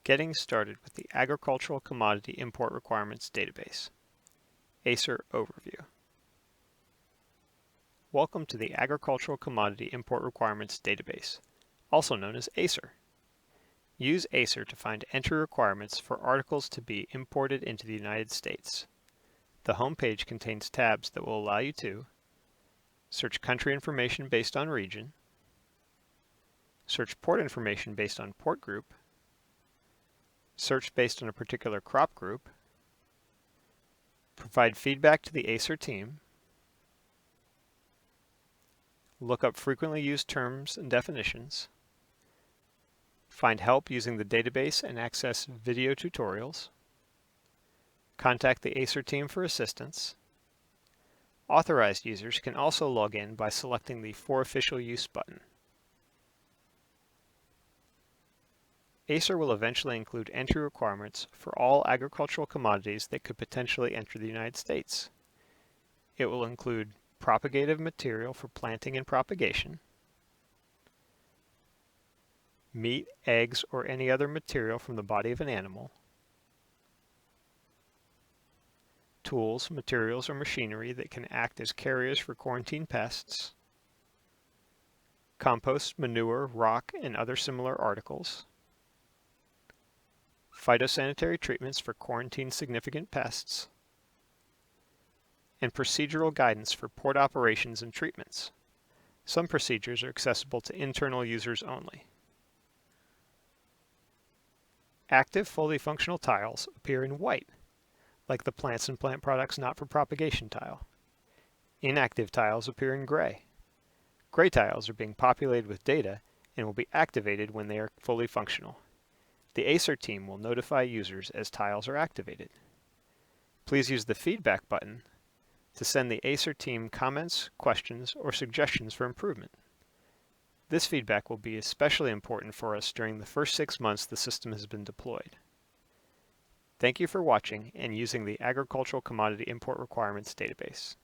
Getting started with the Agricultural Commodity Import Requirements Database. ACIR Overview. Welcome to the Agricultural Commodity Import Requirements Database, also known as ACIR. Use ACIR to find entry requirements for articles to be imported into the United States. The home page contains tabs that will allow you to search country information based on region, search port information based on port group, search based on a particular crop group, provide feedback to the ACIR team, look up frequently used terms and definitions, find help using the database and access video tutorials, contact the ACIR team for assistance. Authorized users can also log in by selecting the For Official Use button. ACIR will eventually include entry requirements for all agricultural commodities that could potentially enter the United States. It will include propagative material for planting and propagation, meat, eggs, or any other material from the body of an animal, tools, materials, or machinery that can act as carriers for quarantine pests, compost, manure, rock, and other similar articles, phytosanitary treatments for quarantine significant pests, and procedural guidance for port operations and treatments. Some procedures are accessible to internal users only. Active, fully functional tiles appear in white, like the plants and plant products not for propagation tile. Inactive tiles appear in gray. Gray tiles are being populated with data and will be activated when they are fully functional. The ACIR team will notify users as tiles are activated. Please use the feedback button to send the ACIR team comments, questions, or suggestions for improvement. This feedback will be especially important for us during the first 6 months the system has been deployed. Thank you for watching and using the Agricultural Commodity Import Requirements Database.